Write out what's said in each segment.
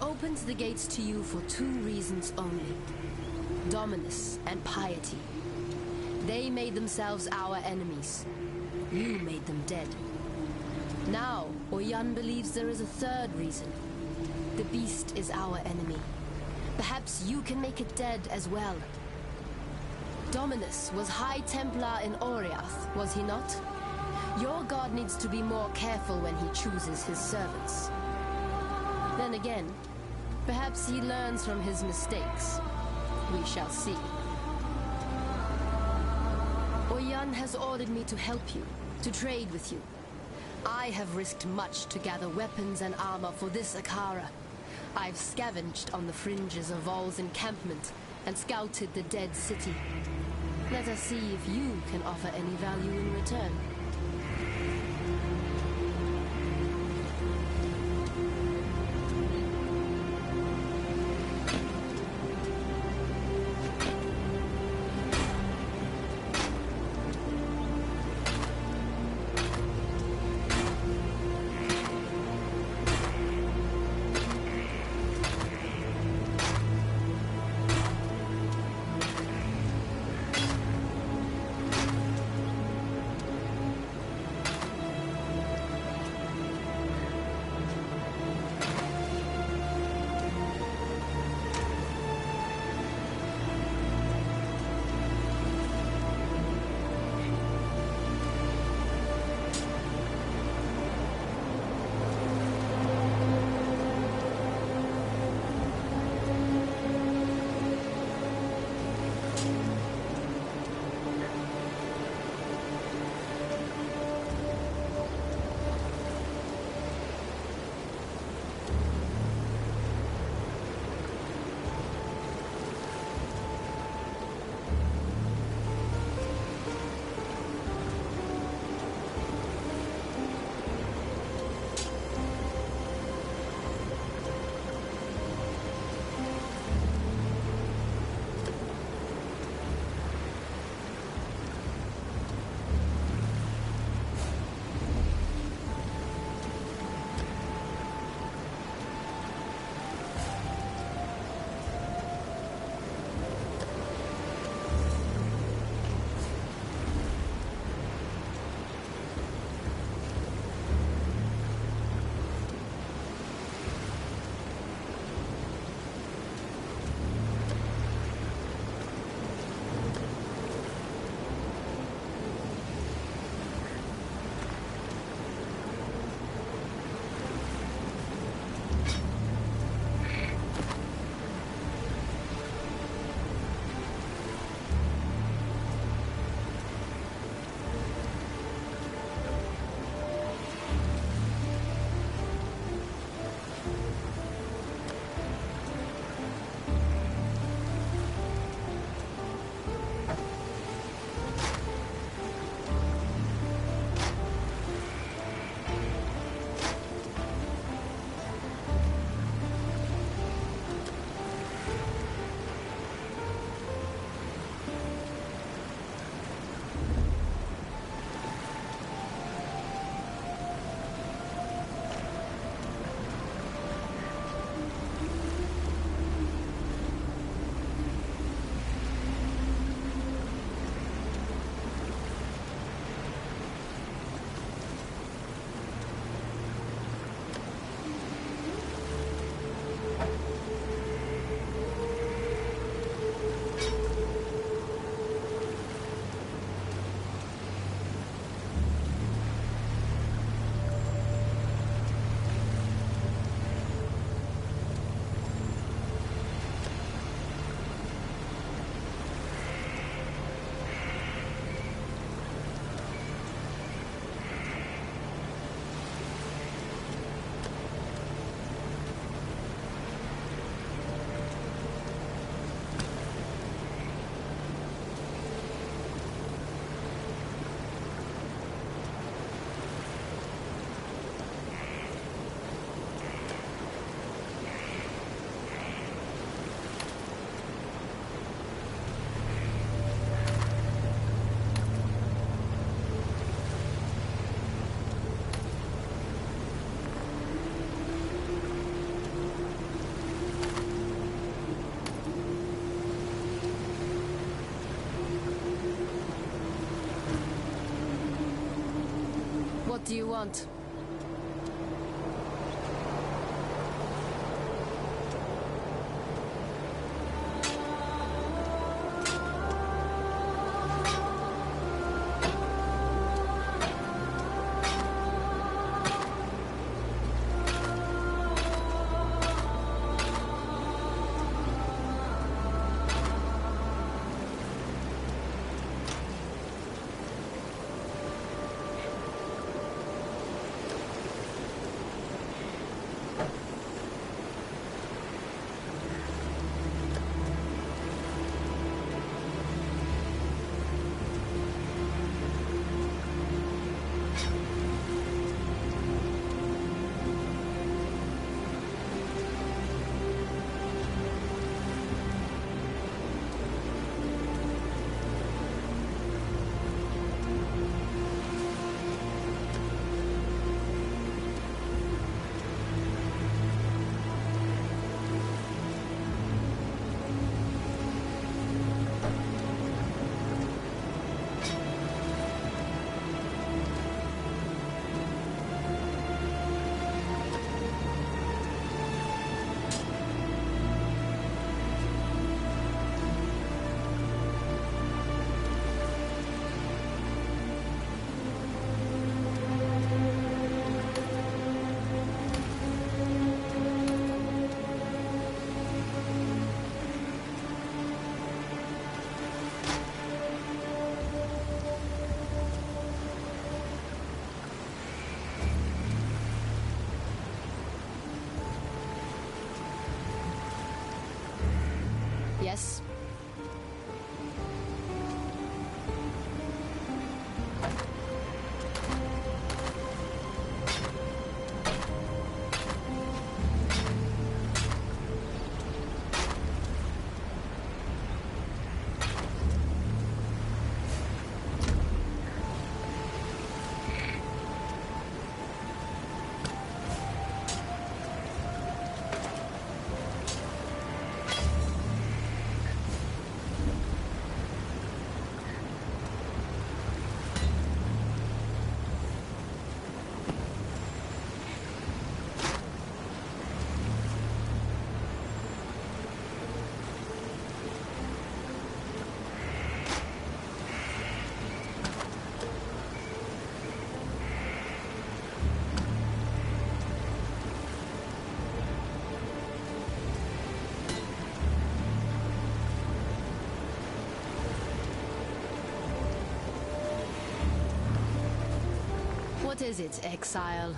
opened the gates to you for two reasons only: Dominus and piety. They made themselves our enemies. You made them dead. Now, Oyan believes there is a third reason. The beast is our enemy. Perhaps you can make it dead as well. Dominus was High Templar in Oriath, was he not? Your god needs to be more careful when he chooses his servants. Then again, perhaps he learns from his mistakes. We shall see. Oyan has ordered me to help you, to trade with you. I have risked much to gather weapons and armor for this Akara. I've scavenged on the fringes of Vol's encampment and scouted the dead city. Let us see if you can offer any value in return. What do you want? Yes? What is it, exile?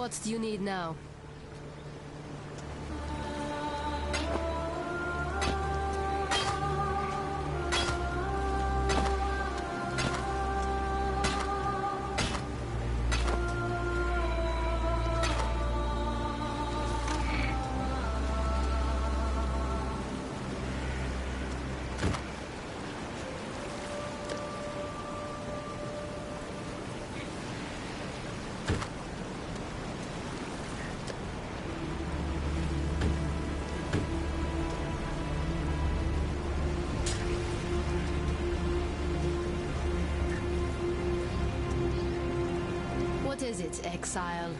What do you need now? What is it, exile?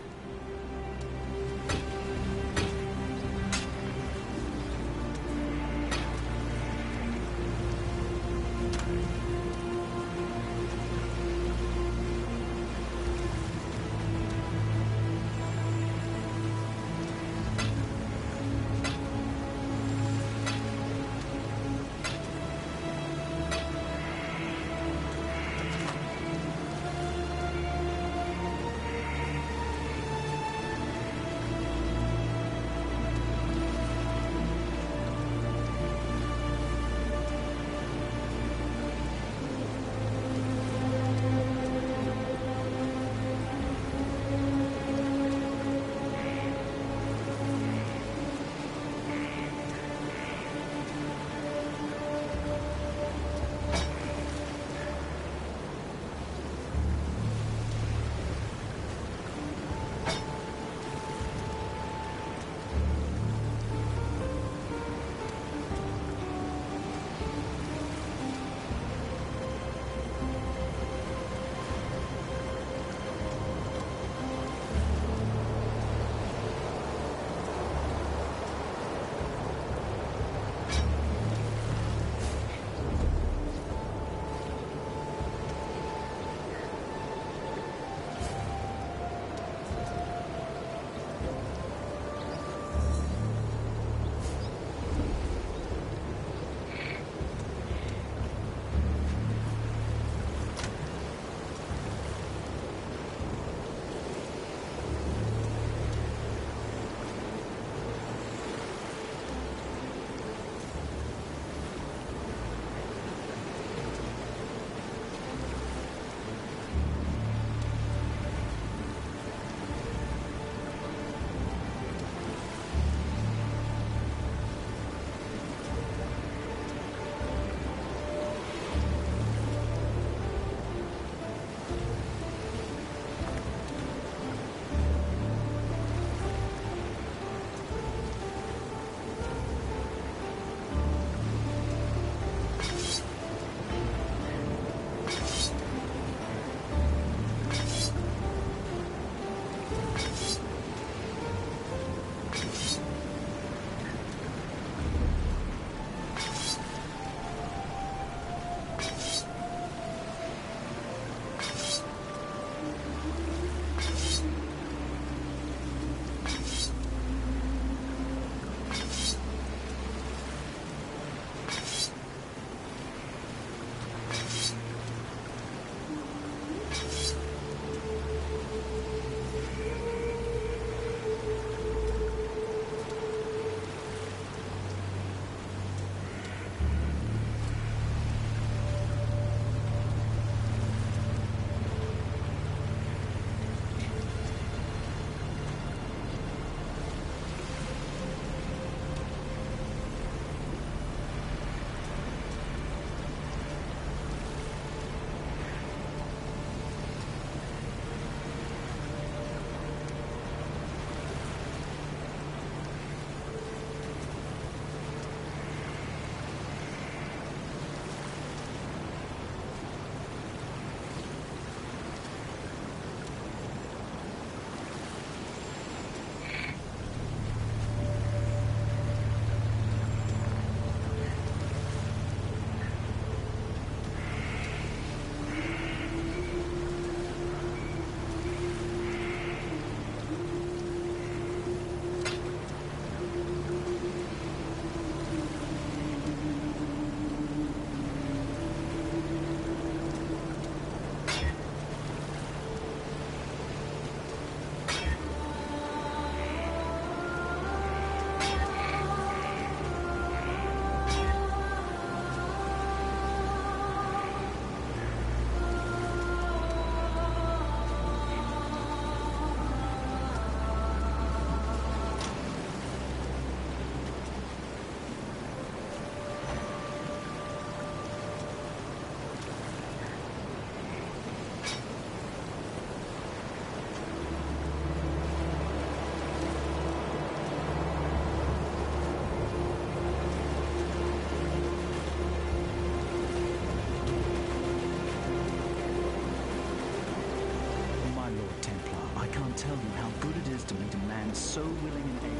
man so willing and able.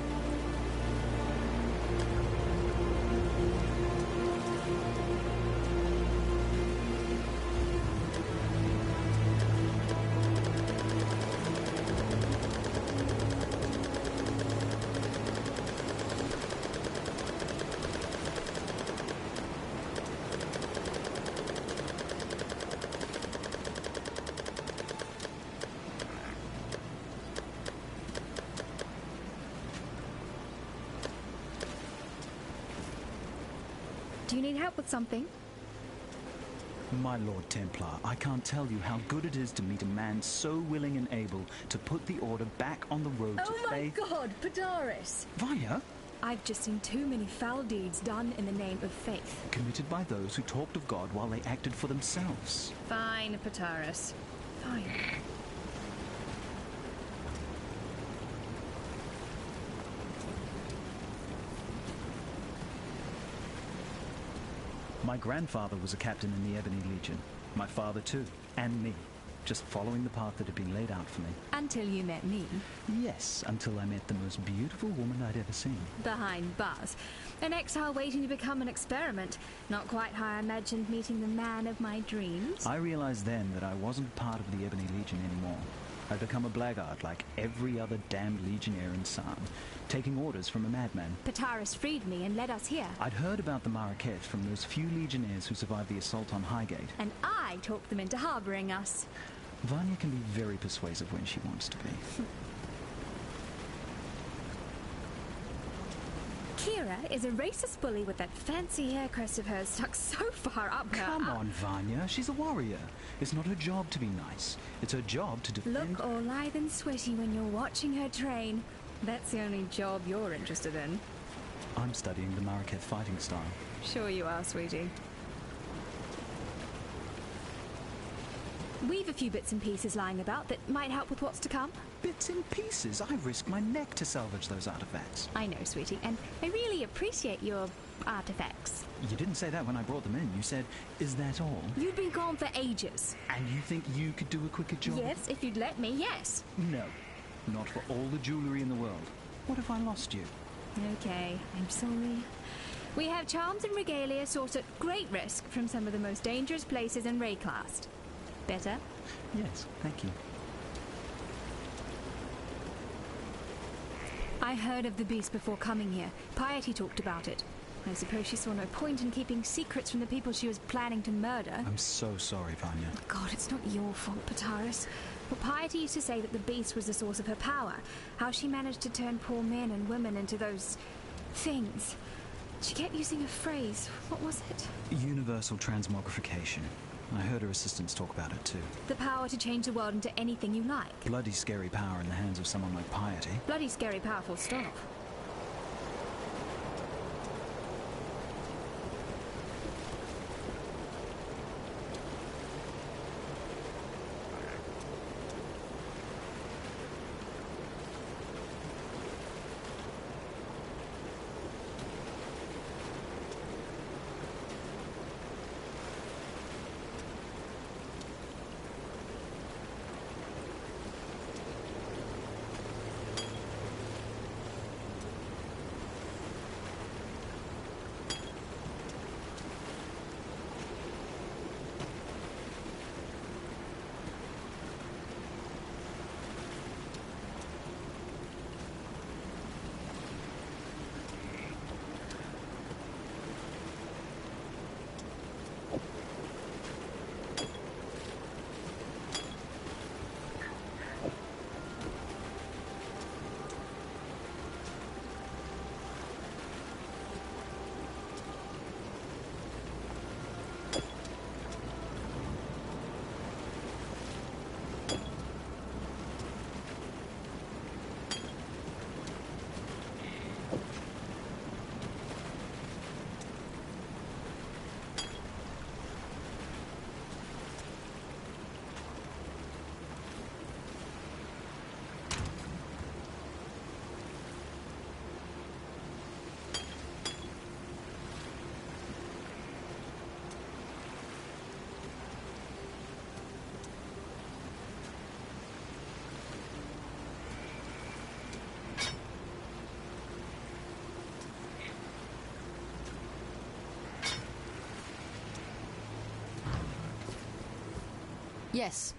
Do you need help with something? My Lord Templar, I can't tell you how good it is to meet a man so willing and able to put the Order back on the road to faith. Oh my god, Padaris! Vanya? I've just seen too many foul deeds done in the name of faith. Committed by those who talked of God while they acted for themselves. Fine, Padaris. Fine. My grandfather was a captain in the Ebony Legion. My father too, and me. Just following the path that had been laid out for me. Until you met me. Yes, until I met the most beautiful woman I'd ever seen. Behind bars. An exile waiting to become an experiment. Not quite how I imagined meeting the man of my dreams. I realized then that I wasn't part of the Ebony Legion anymore. I'd become a blackguard like every other damned legionnaire in Sarn, taking orders from a madman. Padaris freed me and led us here. I'd heard about the Marrakech from those few legionnaires who survived the assault on Highgate. And I talked them into harboring us. Vanya can be very persuasive when she wants to be. Kira is a racist bully with that fancy hair crest of hers stuck so far up her... Come on, Vanya. She's a warrior. It's not her job to be nice. It's her job to defend... Look all lithe and sweaty when you're watching her train. That's the only job you're interested in. I'm studying the Marrakech fighting style. Sure you are, sweetie. We've a few bits and pieces lying about that might help with what's to come. Bits and pieces? I risked my neck to salvage those artifacts. I know, sweetie, and I really appreciate your artifacts. You didn't say that when I brought them in. You said, is that all? You've been gone for ages. And you think you could do a quicker job? Yes, if you'd let me, yes. No. Not for all the jewelry in the world. What if I lost you? Okay, I'm sorry. We have charms and regalia sourced at great risk from some of the most dangerous places in Rayclast. Better? Yes, thank you. I heard of the beast before coming here. Piety talked about it. I suppose she saw no point in keeping secrets from the people she was planning to murder. I'm so sorry, Vanya. God, it's not your fault, Padaris. Well, Piety used to say that the beast was the source of her power. How she managed to turn poor men and women into those... things. She kept using a phrase. What was it? Universal transmogrification. I heard her assistants talk about it too. The power to change the world into anything you like. Bloody scary power in the hands of someone like Piety. Bloody scary powerful stop. Yes.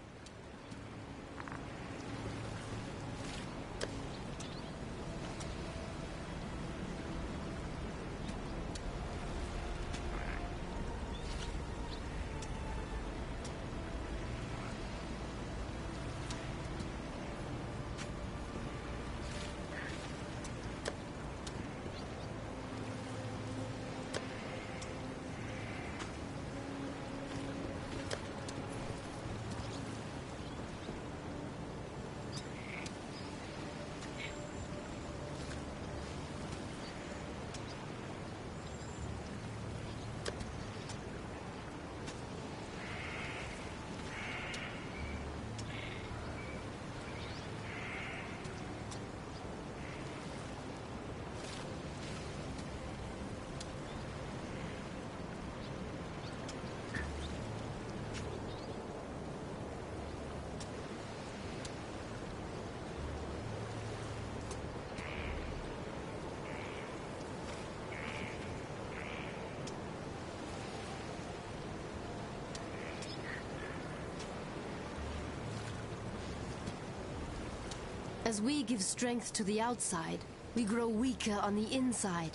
As we give strength to the outside, we grow weaker on the inside.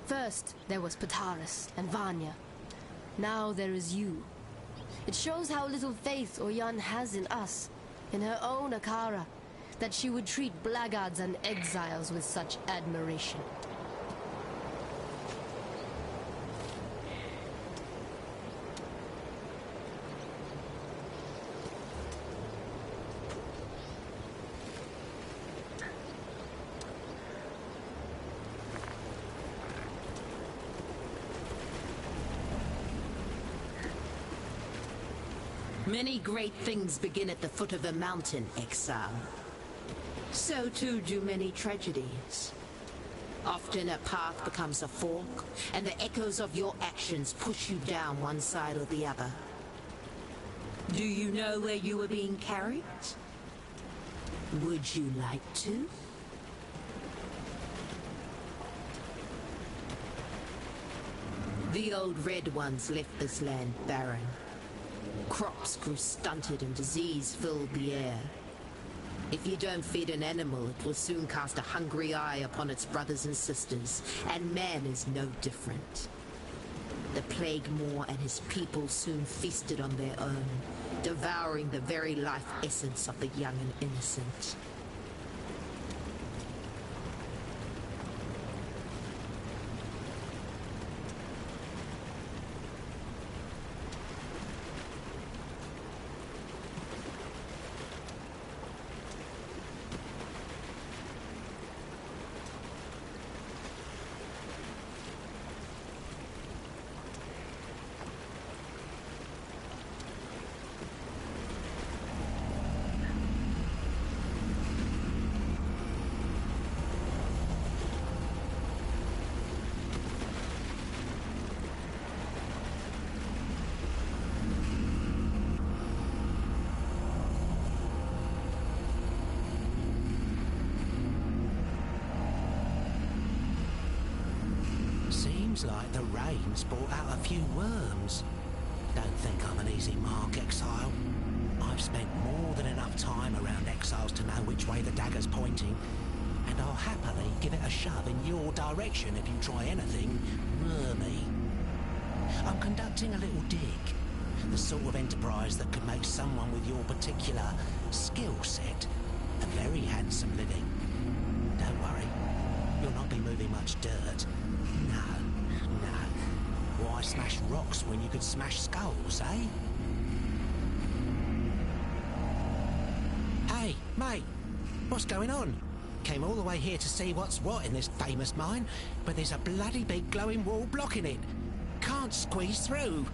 First, there was Pataris and Vanya. Now there is you. It shows how little faith Oyan has in us, in her own Akara, that she would treat blackguards and exiles with such admiration. Many great things begin at the foot of the mountain, exile. So too do many tragedies. Often a path becomes a fork, and the echoes of your actions push you down one side or the other. Do you know where you are being carried? Would you like to? The old Red Ones left this land barren. Crops grew stunted and disease filled the air. If you don't feed an animal, it will soon cast a hungry eye upon its brothers and sisters, and man is no different. The Plague Moor and his people soon feasted on their own, devouring the very life essence of the young and innocent. Seems like the rain's brought out a few worms. Don't think I'm an easy mark, exile. I've spent more than enough time around exiles to know which way the dagger's pointing, and I'll happily give it a shove in your direction if you try anything wormy. I'm conducting a little dig, the sort of enterprise that could make someone with your particular skill set a very handsome living. Don't worry, you'll not be moving much dirt. No. Why smash rocks when you could smash skulls, eh? Hey, mate, what's going on? Came all the way here to see what's what in this famous mine, but there's a bloody big glowing wall blocking it. Can't squeeze through.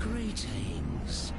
Greetings.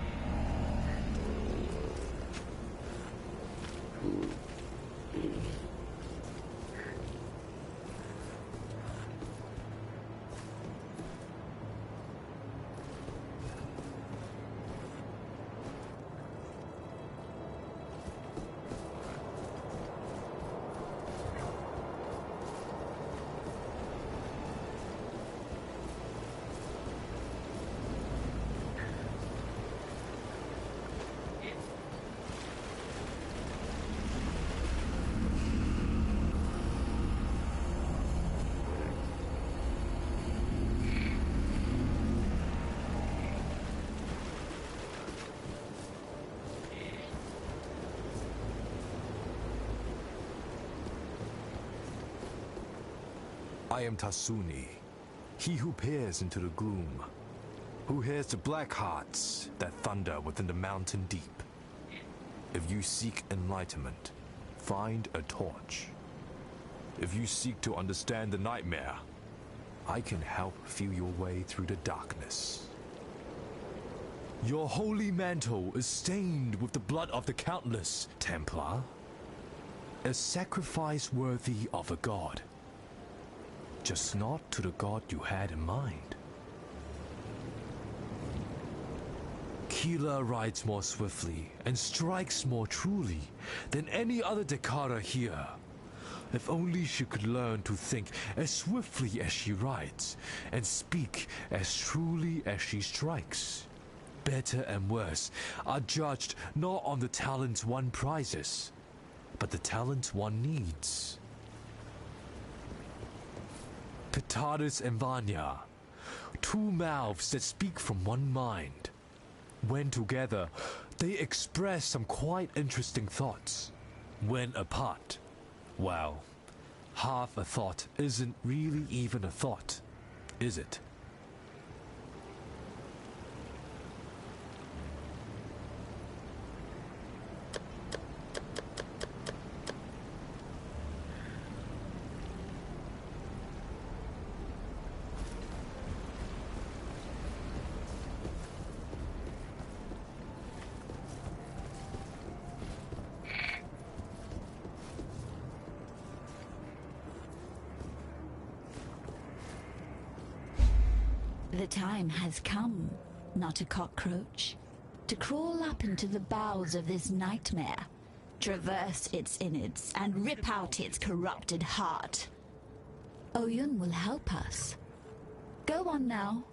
I am Tasuni, he who peers into the gloom, who hears the black hearts that thunder within the mountain deep. If you seek enlightenment, find a torch. If you seek to understand the nightmare, I can help feel your way through the darkness. Your holy mantle is stained with the blood of the countless, Templar. A sacrifice worthy of a god. Just not to the god you had in mind. Keela rides more swiftly and strikes more truly than any other Dekara here. If only she could learn to think as swiftly as she rides and speak as truly as she strikes. Better and worse are judged not on the talents one prizes, but the talents one needs. Pitaris and Vanya, two mouths that speak from one mind. When together, they express some quite interesting thoughts. When apart, well, half a thought isn't really even a thought, is it? The time has come, not a cockroach, to crawl up into the bowels of this nightmare, traverse its innards, and rip out its corrupted heart. Oyun will help us. Go on now.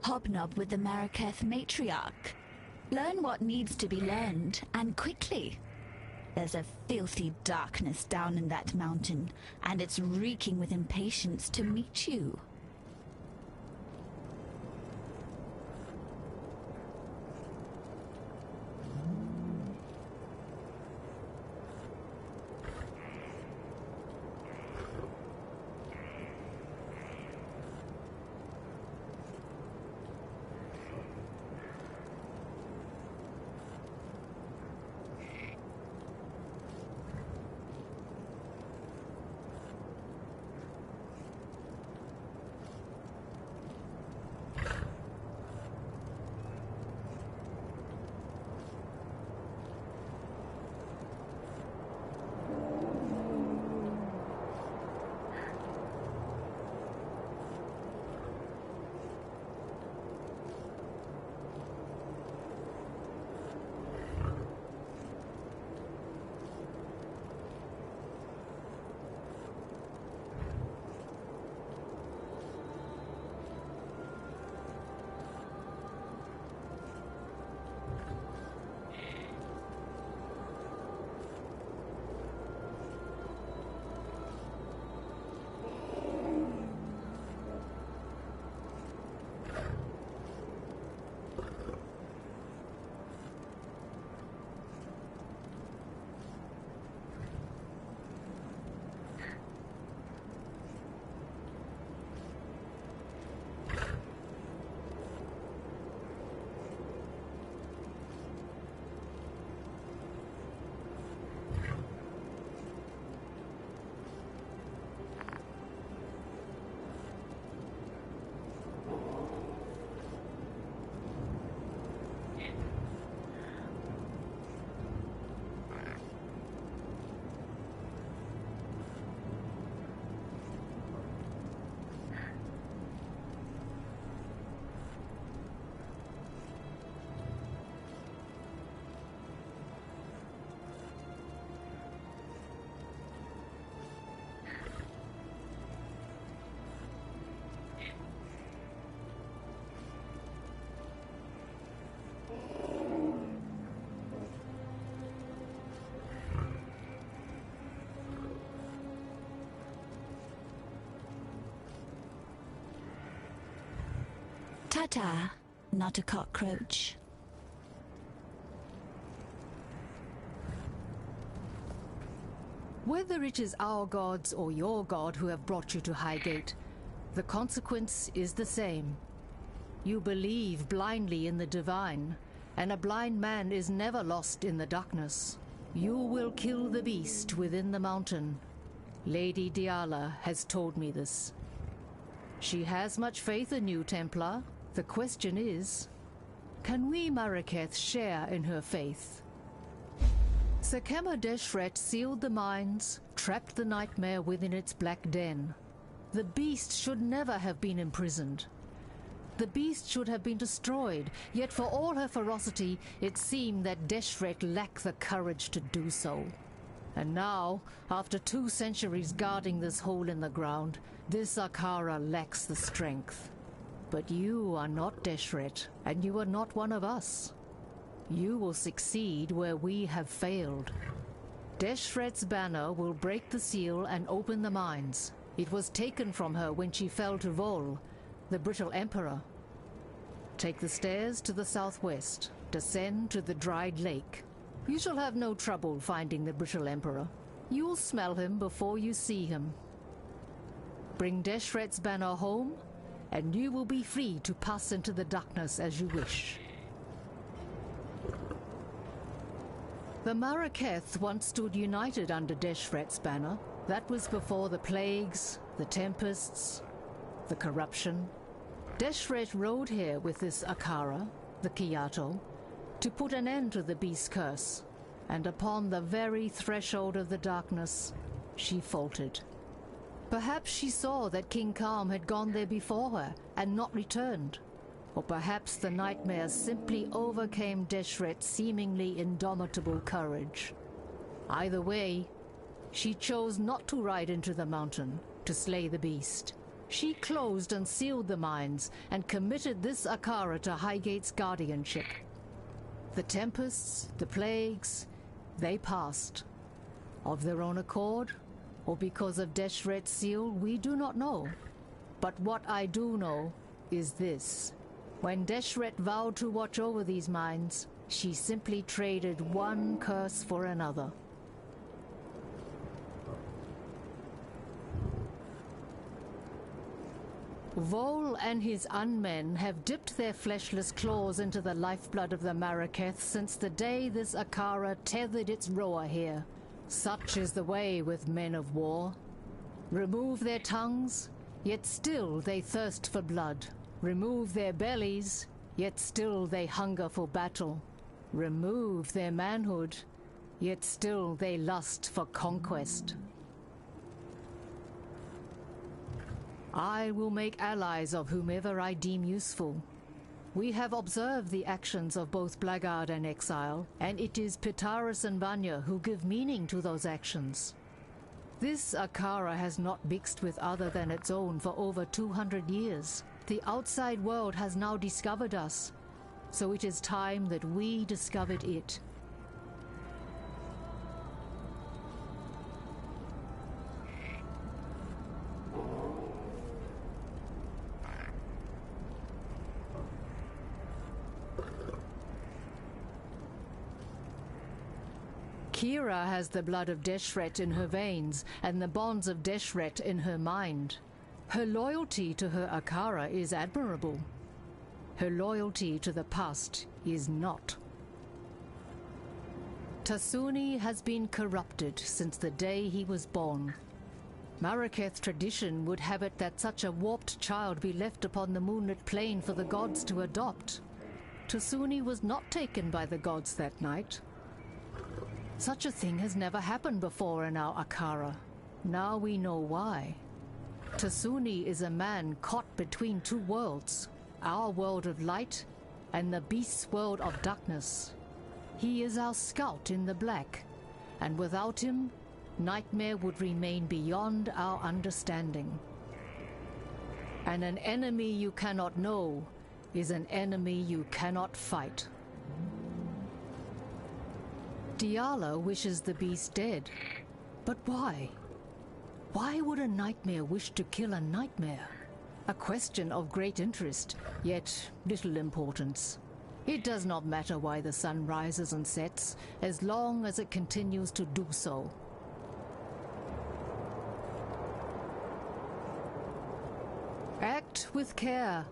Hobnob with the Maraketh matriarch. Learn what needs to be learned, and quickly. There's a filthy darkness down in that mountain, and it's reeking with impatience to meet you. Ta-ta, not a cockroach. Whether it is our gods or your god who have brought you to Highgate, The consequence is the same. You believe blindly in the divine, and a blind man is never lost in the darkness. You will kill the beast within the mountain. Lady Diala has told me this. She has much faith in you, Templar. The question is, can we Maraketh share in her faith? Sekema Deshret sealed the mines, trapped the nightmare within its black den. The beast should never have been imprisoned. The beast should have been destroyed, yet for all her ferocity, it seemed that Deshret lacked the courage to do so. And now, after 2 centuries guarding this hole in the ground, this Akara lacks the strength. But you are not Deshret, and you are not one of us. You will succeed where we have failed. Deshret's banner will break the seal and open the mines. It was taken from her when she fell to Vol, the brittle emperor. Take the stairs to the southwest. Descend to the dried lake. You shall have no trouble finding the brittle emperor. You'll smell him before you see him. Bring Deshret's banner home, and you will be free to pass into the darkness as you wish. The Maraketh once stood united under Deshret's banner. That was before the plagues, the tempests, the corruption. Deshret rode here with this Akara, the Kiato, to put an end to the beast's curse, and upon the very threshold of the darkness, she faltered. Perhaps she saw that King Kalm had gone there before her and not returned, or perhaps the nightmares simply overcame Deshret's seemingly indomitable courage. Either way, she chose not to ride into the mountain to slay the beast. She closed and sealed the mines and committed this Akara to Highgate's guardianship. The tempests, the plagues, they passed. Of their own accord, or because of Deshret's seal, we do not know. But what I do know is this. When Deshret vowed to watch over these mines, she simply traded one curse for another. Vol and his unmen have dipped their fleshless claws into the lifeblood of the Maraketh since the day this Akara tethered its roer here. Such is the way with men of war. Remove their tongues, yet still they thirst for blood. Remove their bellies, yet still they hunger for battle. Remove their manhood, yet still they lust for conquest. I will make allies of whomever I deem useful. We have observed the actions of both Blackguard and Exile, and it is Pitaris and Vanya who give meaning to those actions. This Akara has not mixed with other than its own for over 200 years. The outside world has now discovered us, so it is time that we discovered it. Kira has the blood of Deshret in her veins and the bonds of Deshret in her mind. Her loyalty to her Akara is admirable. Her loyalty to the past is not. Tasuni has been corrupted since the day he was born. Maraketh tradition would have it that such a warped child be left upon the moonlit plain for the gods to adopt. Tasuni was not taken by the gods that night. Such a thing has never happened before in our Akara. Now we know why. Tasuni is a man caught between two worlds, our world of light and the beast's world of darkness. He is our scout in the black, and without him, Nightmare would remain beyond our understanding. And an enemy you cannot know is an enemy you cannot fight. Diala wishes the beast dead. But why? Why would a nightmare wish to kill a nightmare? A question of great interest, yet little importance. It does not matter why the sun rises and sets, as long as it continues to do so. Act with care.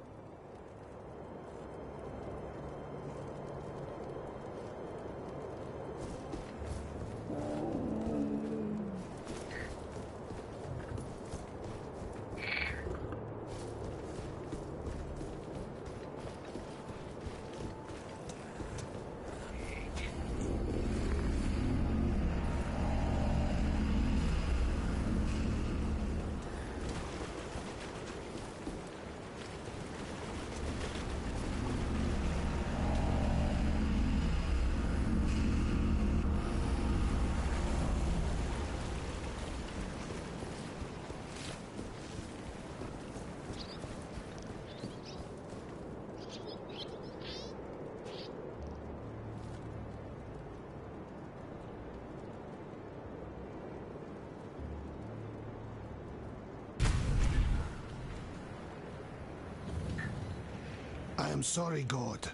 I am sorry, God.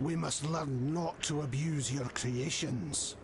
We must learn not to abuse your creations.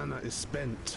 Mana is spent.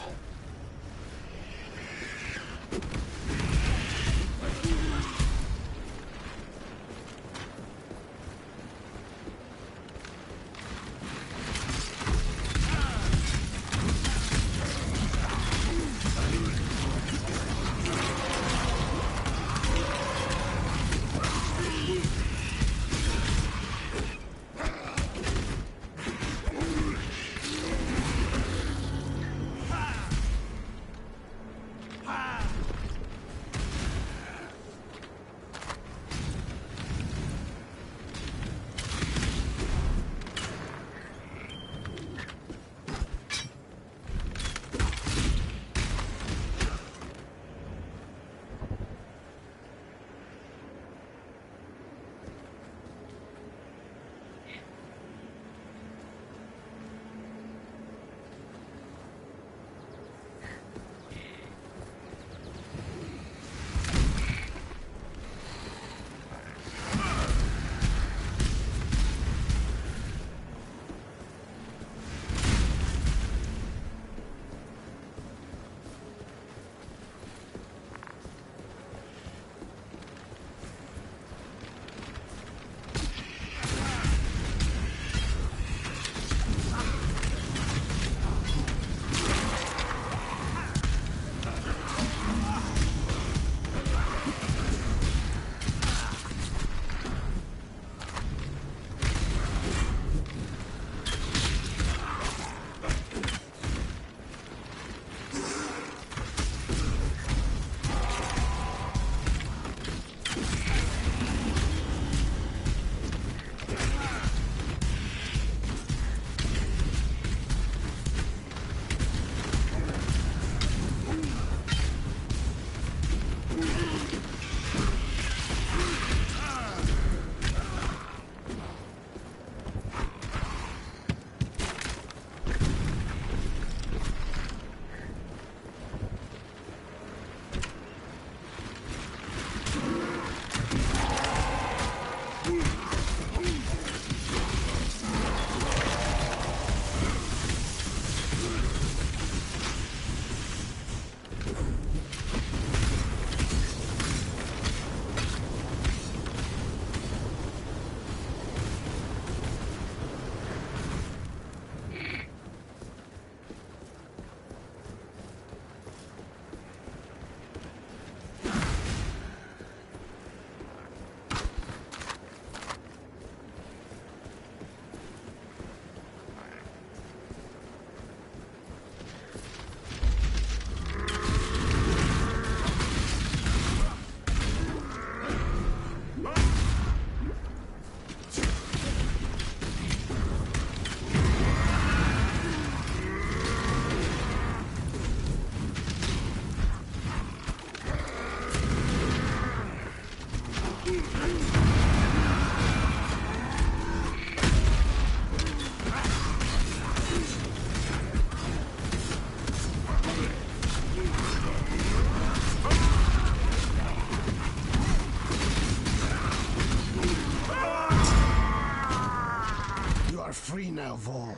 of all,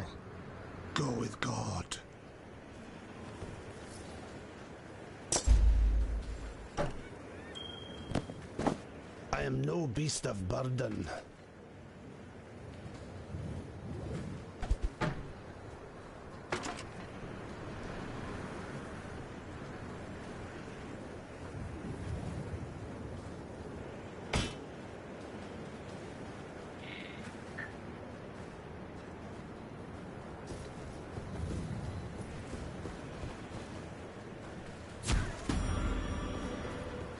go with God. I am no beast of burden.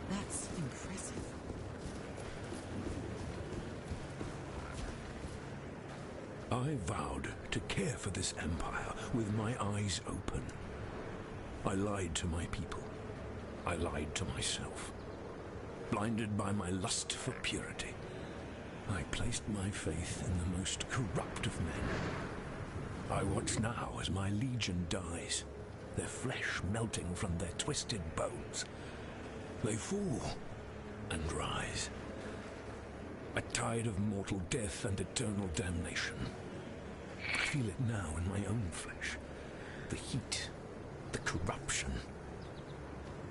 That's impressive. I vowed to care for this empire with my eyes open. I lied to my people. I lied to myself. Blinded by my lust for purity, I placed my faith in the most corrupt of men. I watch now as my legion dies, their flesh melting from their twisted bones. They fall and rise. A tide of mortal death and eternal damnation. I feel it now in my own flesh. The heat, the corruption.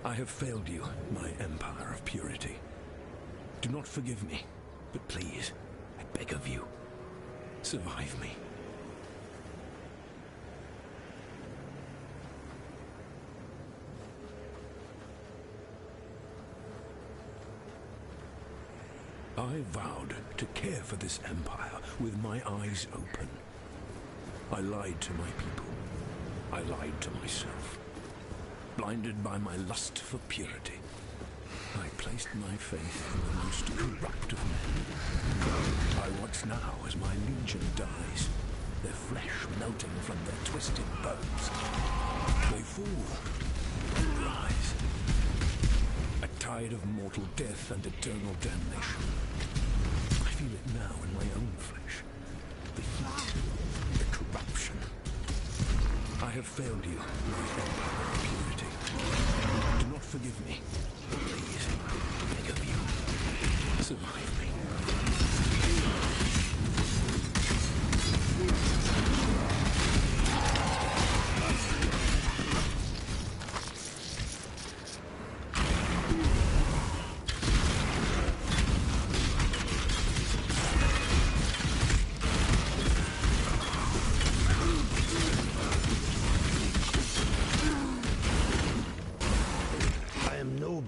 I have failed you, my empire of purity. Do not forgive me, but please, I beg of you, survive me. I vowed to care for this empire with my eyes open. I lied to my people. I lied to myself. Blinded by my lust for purity, I placed my faith in the most corrupt of men. I watch now as my legion dies, their flesh melting from their twisted bones. They fall and rise. A tide of mortal death and eternal damnation. I feel it now in my own flesh. The heat, the corruption. I have failed you, my empire of purity. Do not forgive me. Please, I beg of you, survive me.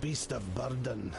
Beast of burden.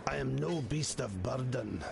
I am no beast of burden.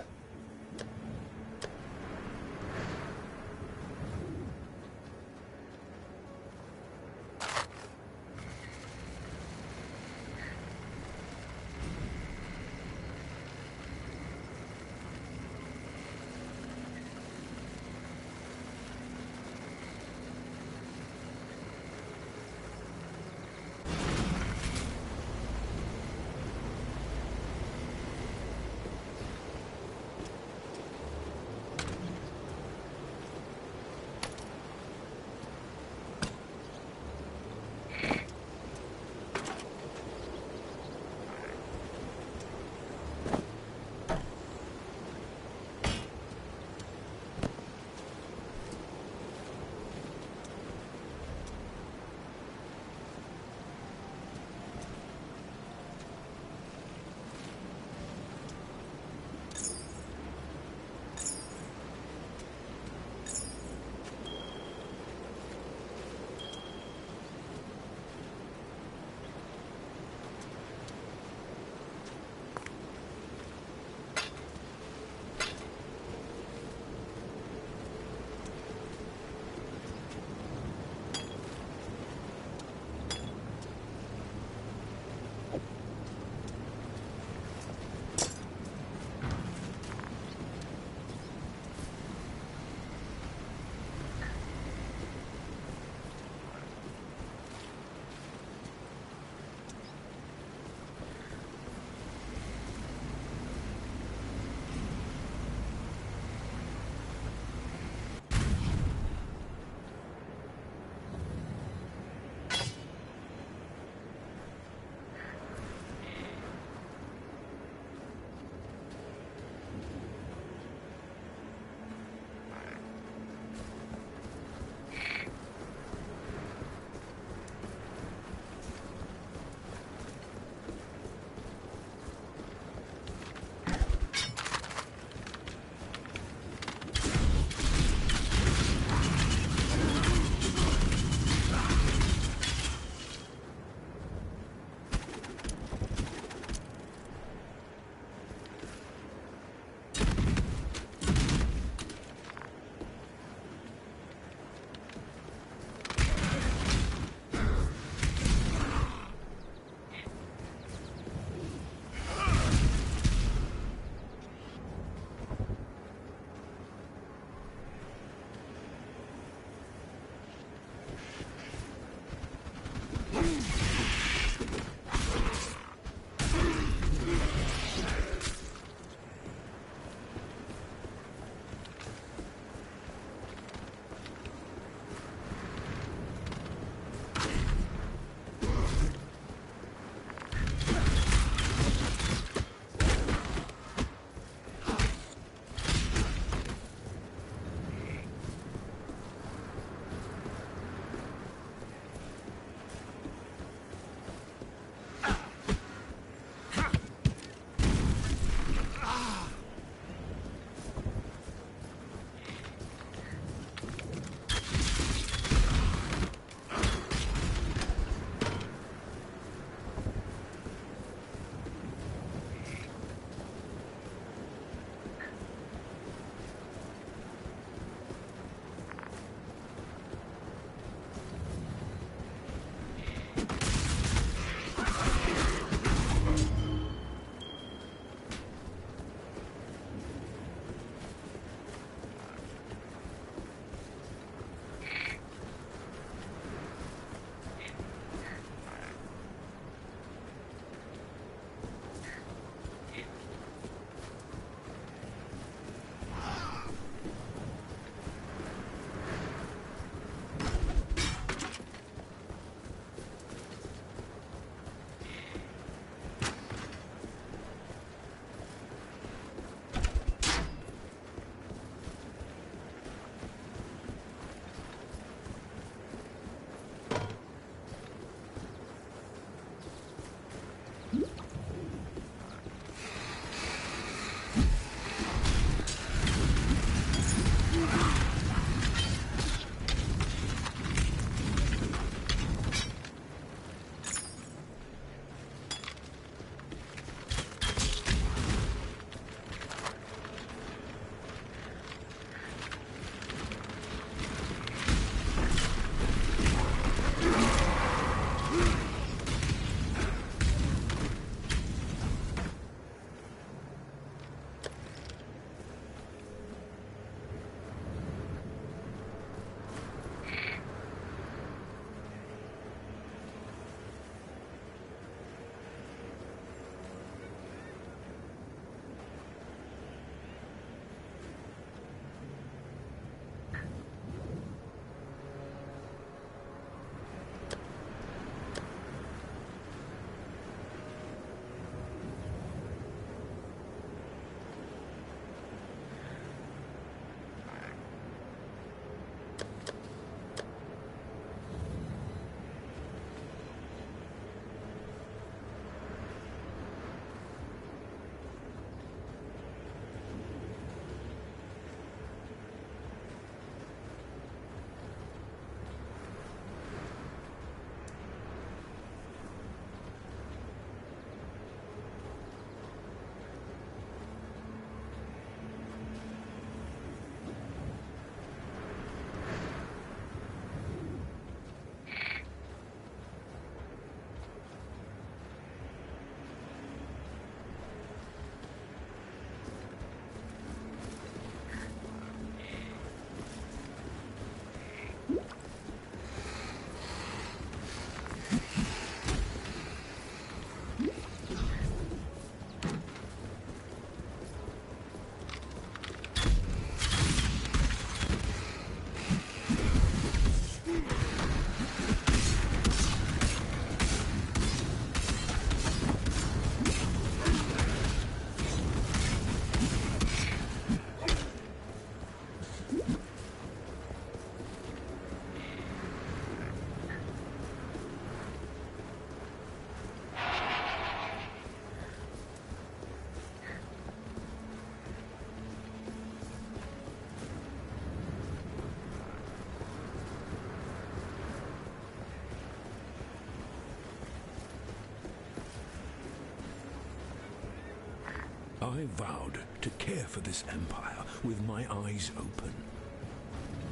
I vowed to care for this empire with my eyes open.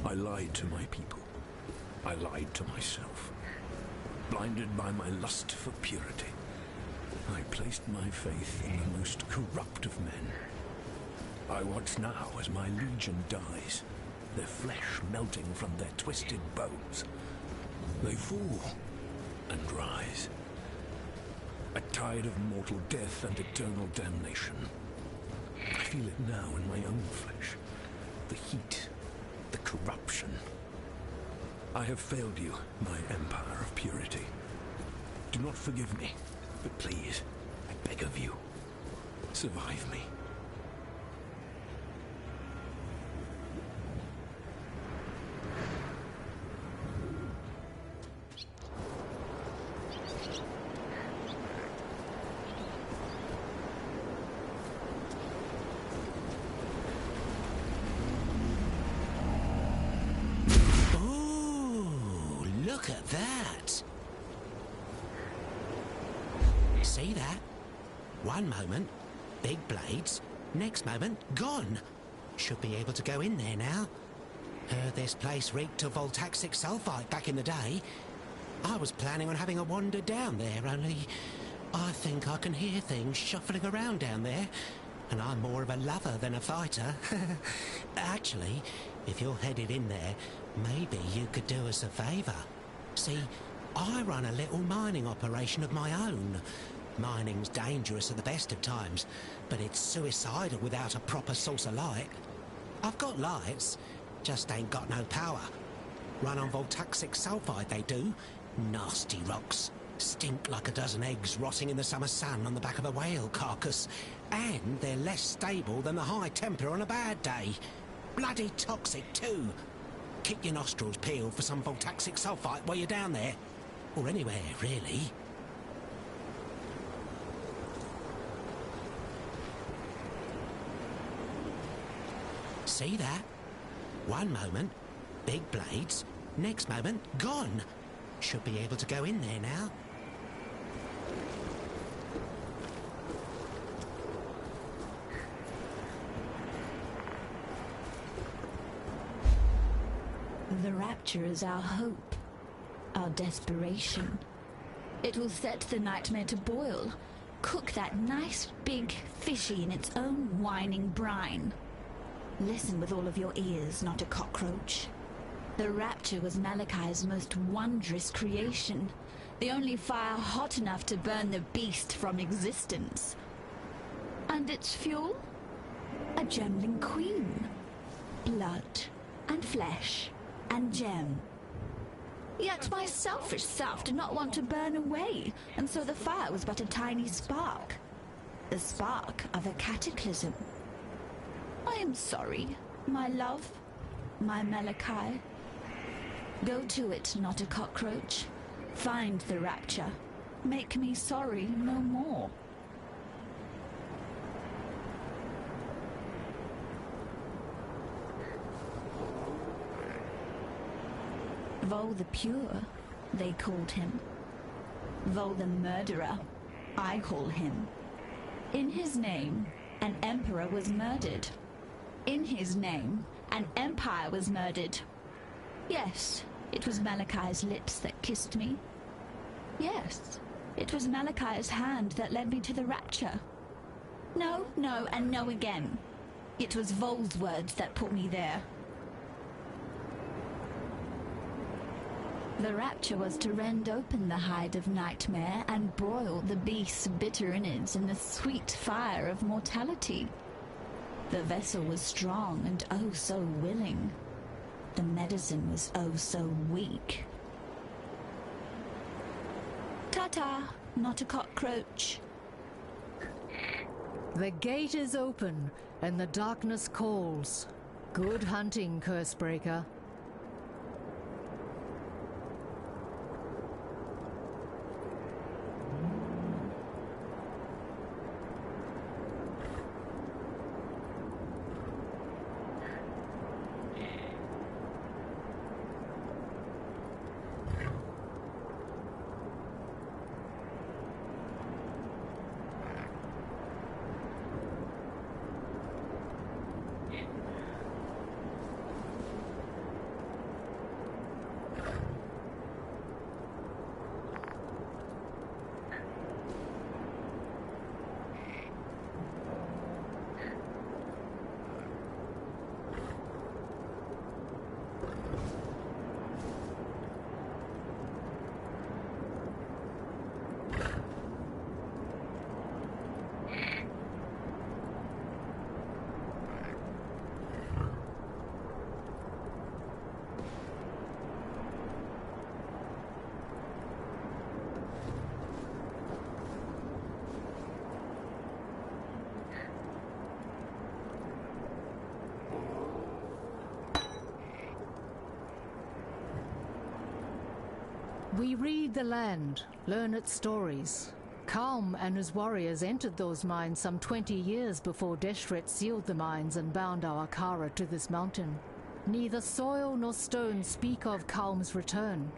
I lied to my people. I lied to myself. Blinded by my lust for purity, I placed my faith in the most corrupt of men. I watch now as my legion dies, their flesh melting from their twisted bones. They fall and rise. A tide of mortal death and eternal damnation. I feel it now in my own flesh. The heat, the corruption. I have failed you, my empire of purity. Do not forgive me, but please, I beg of you, survive me. Look at that! See that? One moment, big blades. Next moment, gone. Should be able to go in there now. Heard this place reeked of voltaxic sulfite back in the day. I was planning on having a wander down there, only I think I can hear things shuffling around down there. And I'm more of a lover than a fighter. Actually, if you're headed in there, maybe you could do us a favour. See, I run a little mining operation of my own. Mining's dangerous at the best of times, but it's suicidal without a proper source of light. I've got lights, just ain't got no power. Run on voltaxic sulfide, they do. Nasty rocks. Stink like a dozen eggs rotting in the summer sun on the back of a whale carcass. And they're less stable than the high temper on a bad day. Bloody toxic, too. Keep your nostrils peeled for some voltaxic sulfite while you're down there. Or anywhere, really. See that? One moment, big blades. Next moment, gone. Should be able to go in there now. The rapture is our hope, our desperation. It will set the nightmare to boil, cook that nice big fishy in its own whining brine. Listen with all of your ears, not a cockroach. The rapture was Malachi's most wondrous creation, the only fire hot enough to burn the beast from existence. And its fuel? A gemling queen. Blood and flesh and gem. Yet my selfish self did not want to burn away, and so the fire was but a tiny spark. The spark of a cataclysm. I am sorry, my love, my Malachi. Go to it, not a cockroach. Find the rapture. Make me sorry no more. Vol the Pure, they called him. Vol the Murderer, I call him. In his name, an emperor was murdered. In his name, an empire was murdered. Yes, it was Malachi's lips that kissed me. Yes, it was Malachi's hand that led me to the rapture. No, no, and no again. It was Vol's words that put me there. The rapture was to rend open the hide of nightmare and broil the beast's bitter innards in the sweet fire of mortality. The vessel was strong and oh so willing. The medicine was oh so weak. Ta-ta, not a cockroach. The gate is open, and the darkness calls. Good hunting, Cursebreaker. We read the land, learn its stories. Kalm and his warriors entered those mines some 20 years before Deshret sealed the mines and bound our Akara to this mountain. Neither soil nor stone speak of Kalm's return.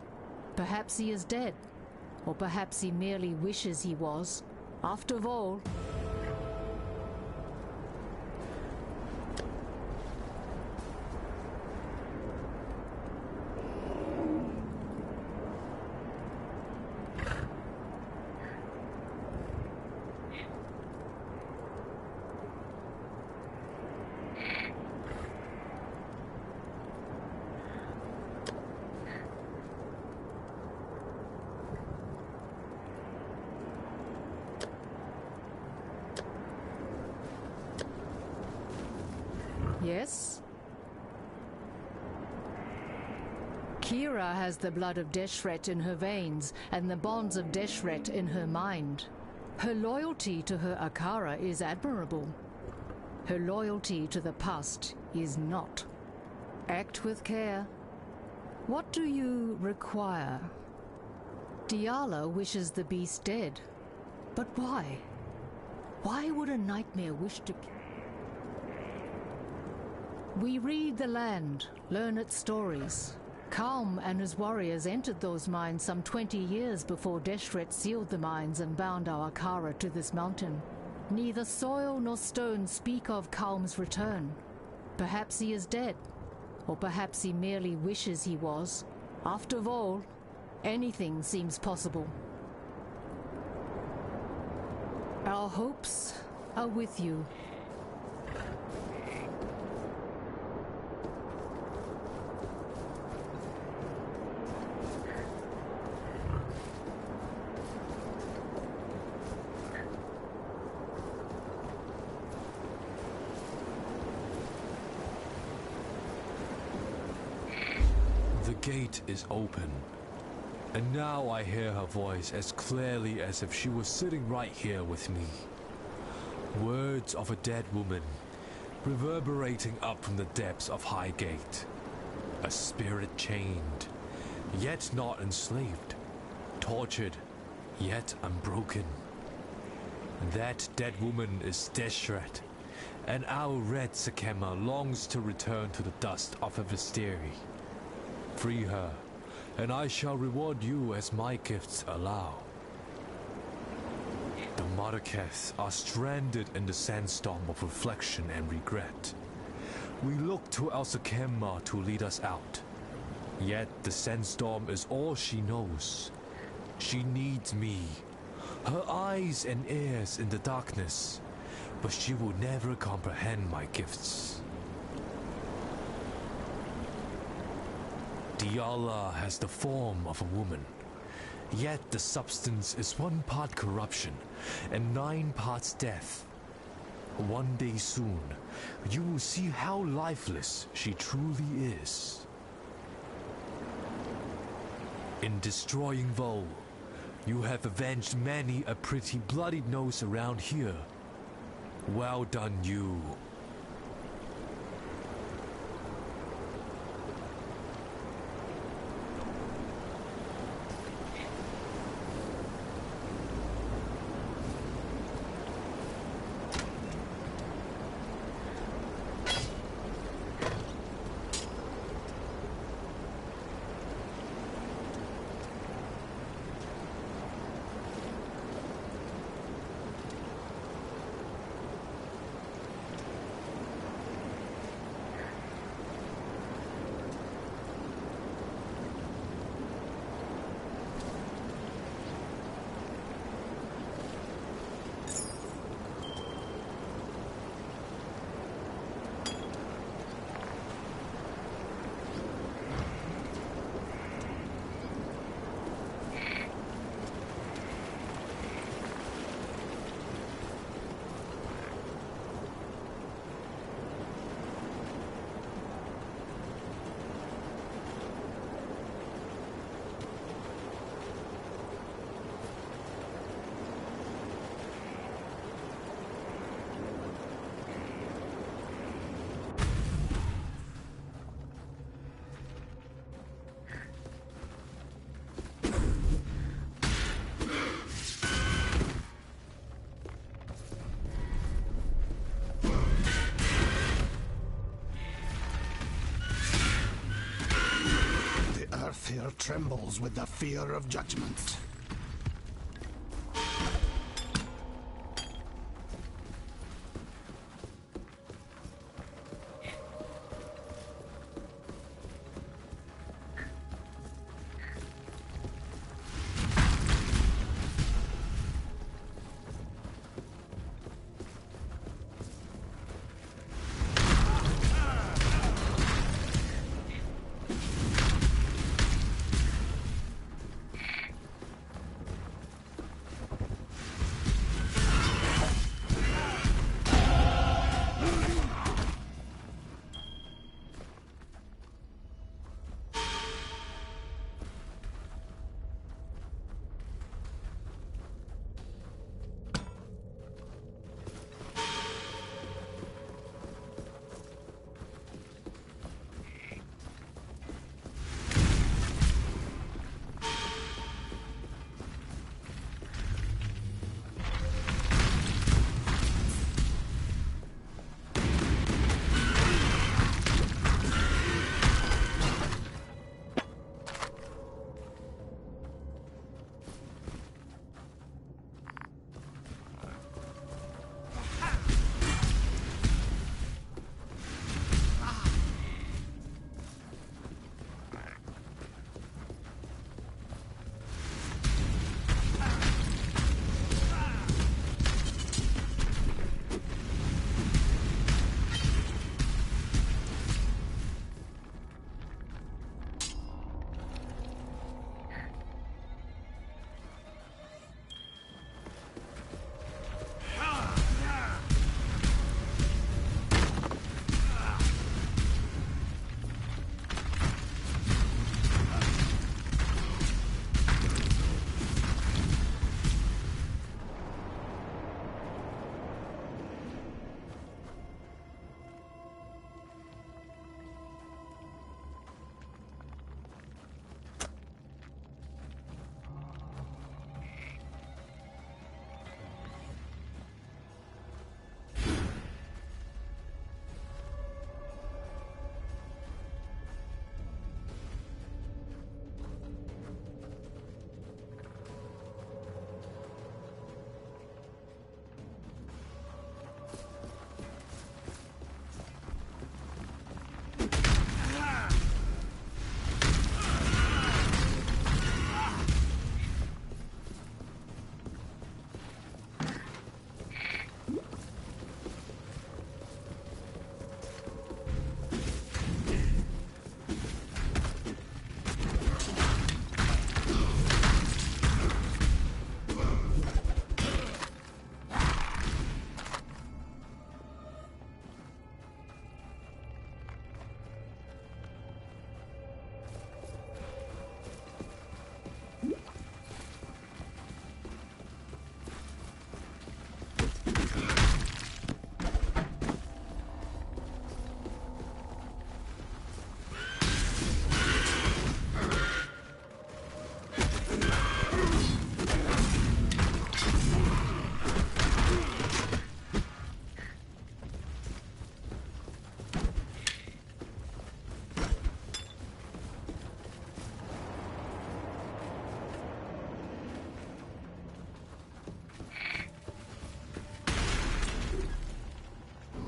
Perhaps he is dead, or perhaps he merely wishes he was. After all, yes? Kira has the blood of Deshret in her veins and the bonds of Deshret in her mind. Her loyalty to her Akara is admirable. Her loyalty to the past is not. Act with care. What do you require? Diala wishes the beast dead. But why? Why would a nightmare wish to... We read the land, learn its stories. Kalm and his warriors entered those mines some 20 years before Deshret sealed the mines and bound our Akara to this mountain. Neither soil nor stone speak of Kalm's return. Perhaps he is dead, or perhaps he merely wishes he was. After all, anything seems possible. Our hopes are with you. The gate is open, and now I hear her voice as clearly as if she was sitting right here with me. Words of a dead woman, reverberating up from the depths of Highgate. A spirit chained, yet not enslaved. Tortured, yet unbroken. That dead woman is Deshret, and our red Sakema longs to return to the dust of a Visteri. Free her, and I shall reward you as my gifts allow. The Marraketh are stranded in the sandstorm of reflection and regret. We look to Al Sakema to lead us out. Yet the sandstorm is all she knows. She needs me, her eyes and ears in the darkness, but she will never comprehend my gifts. Diala has the form of a woman, yet the substance is 1 part corruption and 9 parts death. One day soon, you will see how lifeless she truly is. In destroying Vol, you have avenged many a pretty bloodied nose around here. Well done, you. trembles with the fear of judgment.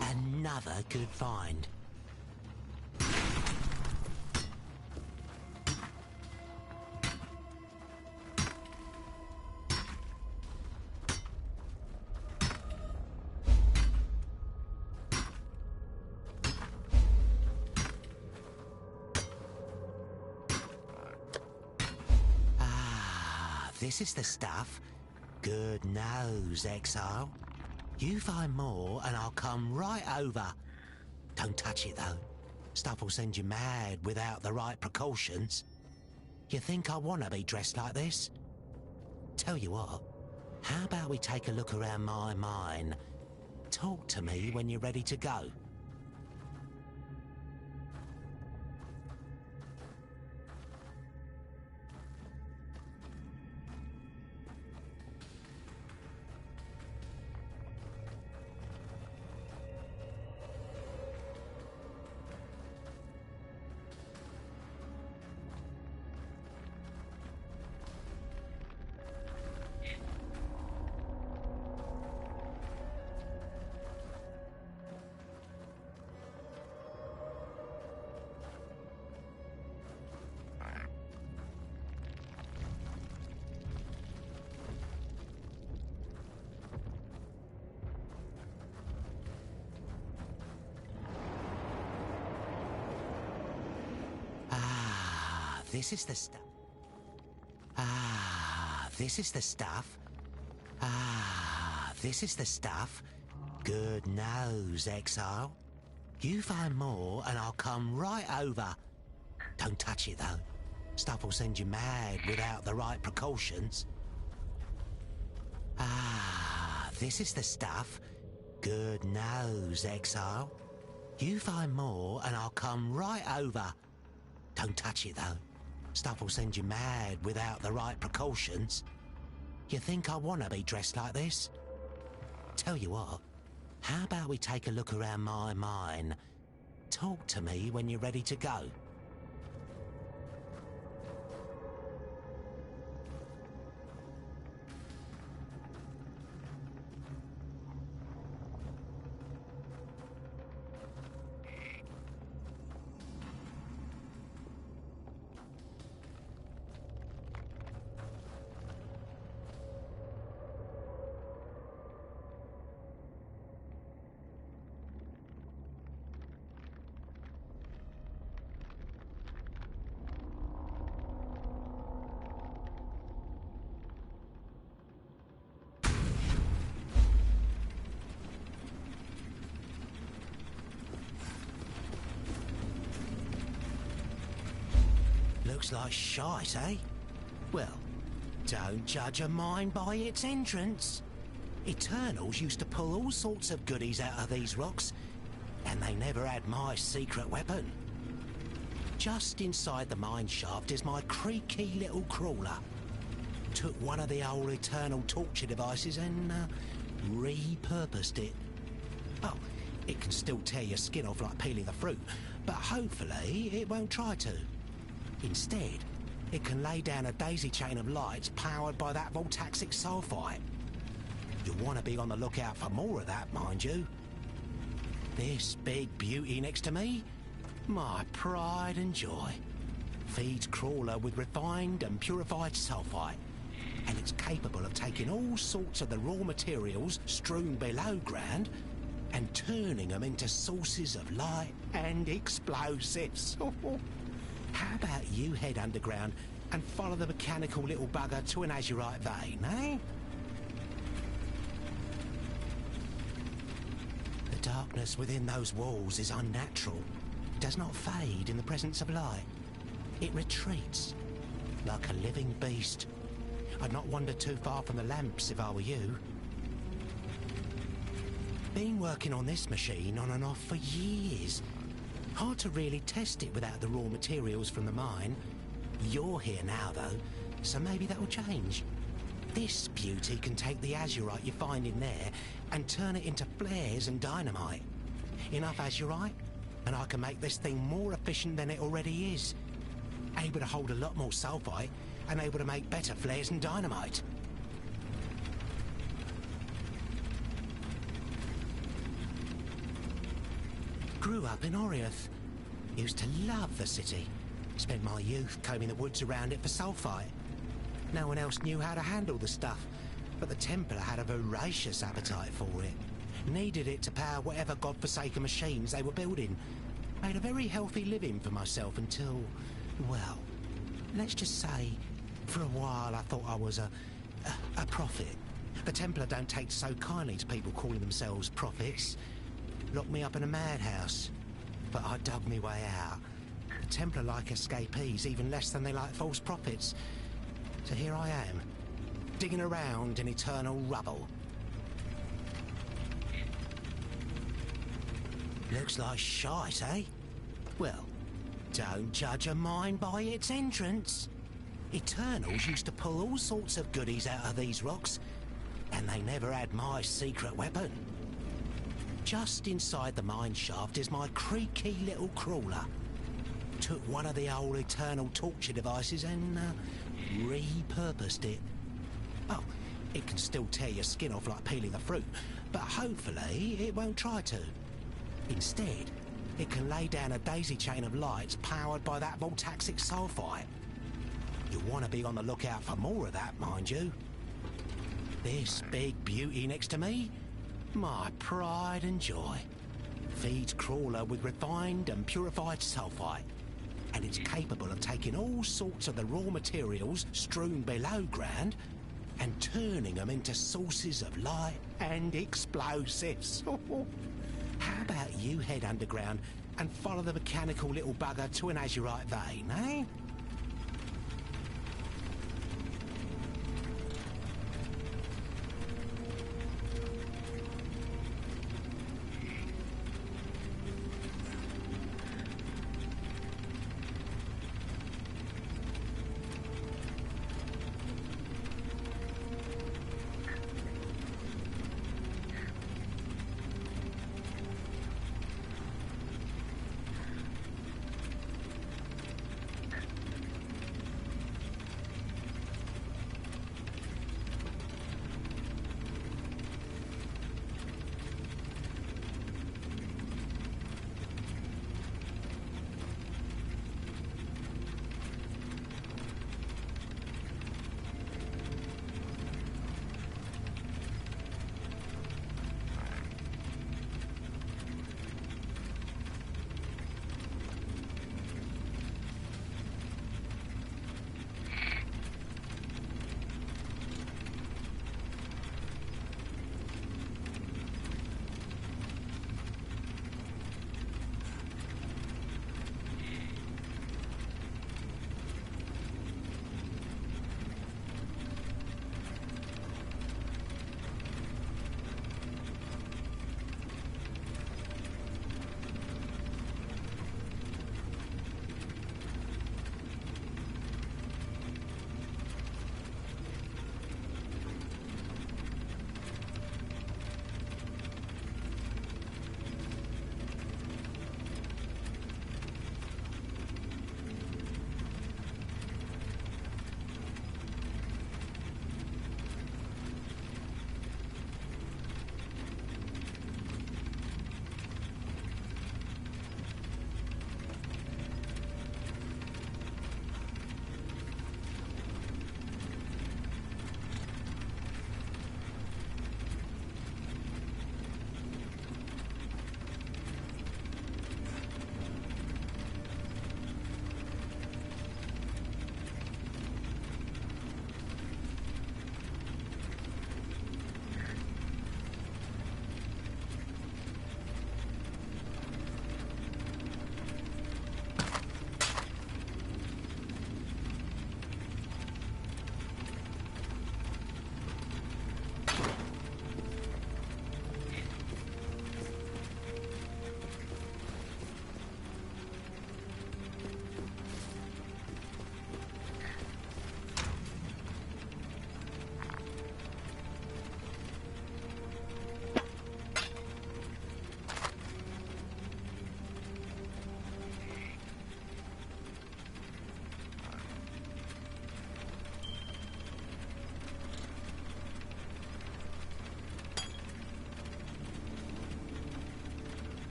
Another good find. Ah, this is the stuff. Good nose, Exile. You find more and I'll come right over. Don't touch it though. Stuff will send you mad without the right precautions. You think I want to be dressed like this? Tell you what, how about we take a look around my mine? Talk to me when you're ready to go. this is the stuff. Ah, this is the stuff. Ah, this is the stuff. Good nose, exile. You find more and I'll come right over. Don't touch it, though. Stuff will send you mad without the right precautions. Ah, this is the stuff. Good nose, exile. You find more and I'll come right over. Don't touch it, though. Stuff will send you mad without the right precautions. You think I want to be dressed like this? Tell you what, how about we take a look around my mine? Talk to me when you're ready to go. Looks like shite, eh? Well, don't judge a mine by its entrance. Eternals used to pull all sorts of goodies out of these rocks, and they never had my secret weapon. Just inside the mine shaft is my creaky little crawler. Took one of the old Eternal torture devices and repurposed it. Oh, it can still tear your skin off like peeling the fruit, but hopefully it won't try to. Instead, it can lay down a daisy chain of lights powered by that voltaxic sulfite. You'll want to be on the lookout for more of that, mind you. This big beauty next to me, my pride and joy, feeds Crawler with refined and purified sulfite, and it's capable of taking all sorts of the raw materials strewn below ground and turning them into sources of light and explosives. How about you head underground and follow the mechanical little bugger to an azurite vein, eh? The darkness within those walls is unnatural. It does not fade in the presence of light. It retreats, like a living beast. I'd not wander too far from the lamps if I were you. Been working on this machine on and off for years. Hard to really test it without the raw materials from the mine. You're here now, though, so maybe that will change. This beauty can take the azurite you find in there and turn it into flares and dynamite. Enough azurite, and I can make this thing more efficient than it already is. Able to hold a lot more sulfite and able to make better flares and dynamite. Grew up in Oriath. Used to love the city. Spent my youth combing the woods around it for sulfite. No one else knew how to handle the stuff, but the Templar had a voracious appetite for it. Needed it to power whatever godforsaken machines they were building. Made a very healthy living for myself until, well, let's just say, for a while I thought I was a prophet. The Templar don't take so kindly to people calling themselves prophets. Locked me up in a madhouse, but I dug me way out. The Templar like escapees even less than they like false prophets. So here I am, digging around in eternal rubble. Looks like shite, eh? Well, don't judge a mine by its entrance. Eternals used to pull all sorts of goodies out of these rocks, and they never had my secret weapon. Just inside the mine shaft is my creaky little crawler. Took one of the old Eternal torture devices and repurposed it. Oh, it can still tear your skin off like peeling the fruit, but hopefully it won't try to. Instead, it can lay down a daisy chain of lights powered by that voltaxic sulfite. You'll want to be on the lookout for more of that, mind you. This big beauty next to me, my pride and joy, feeds Crawler with refined and purified sulfite, and it's capable of taking all sorts of the raw materials strewn below ground and turning them into sources of light and explosives. How about you head underground and follow the mechanical little bugger to an azurite vein, eh?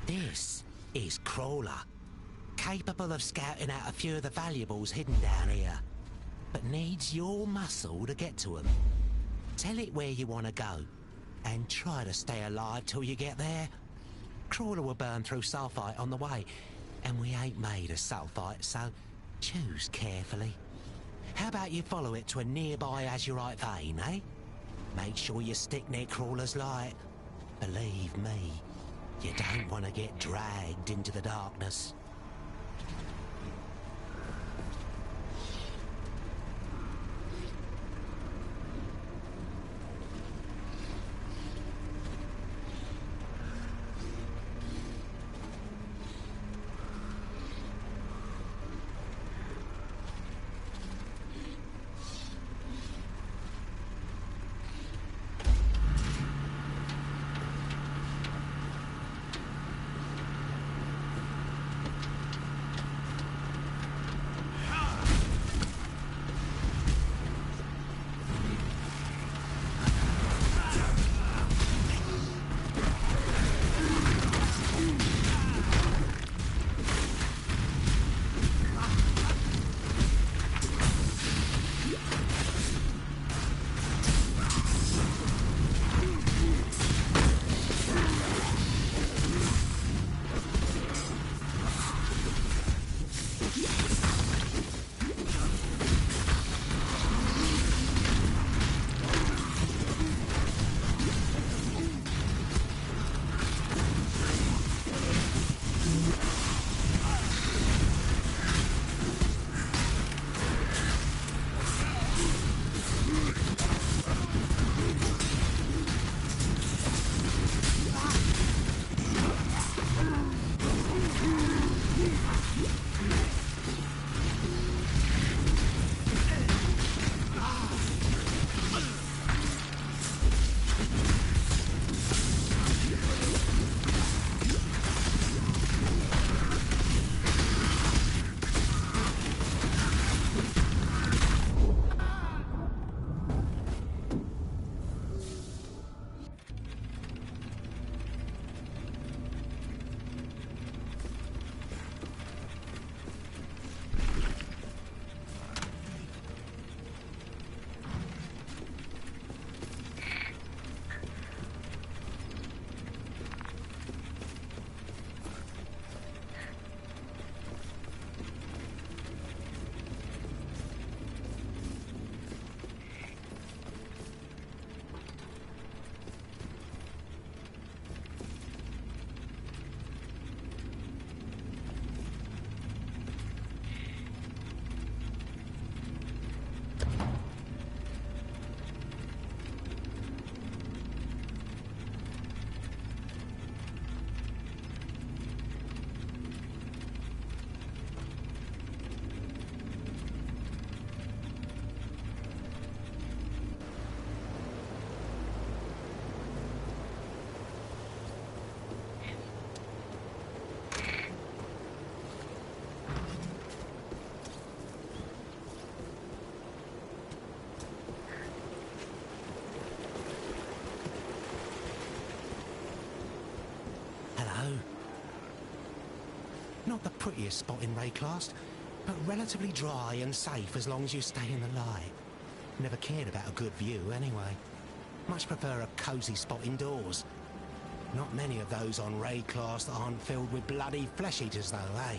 This is Crawler, capable of scouting out a few of the valuables hidden down here, but needs your muscle to get to them. Tell it where you want to go, and try to stay alive till you get there. Crawler will burn through sulfite on the way, and we ain't made of sulfite, so choose carefully. How about you follow it to a nearby azurite vein, eh? Make sure you stick near Crawler's light. Believe me, you don't want to get dragged into the darkness. Not the prettiest spot in Rayclast, but relatively dry and safe as long as you stay in the light. Never cared about a good view, anyway. Much prefer a cosy spot indoors. Not many of those on Rayclast that aren't filled with bloody flesh eaters, though, eh?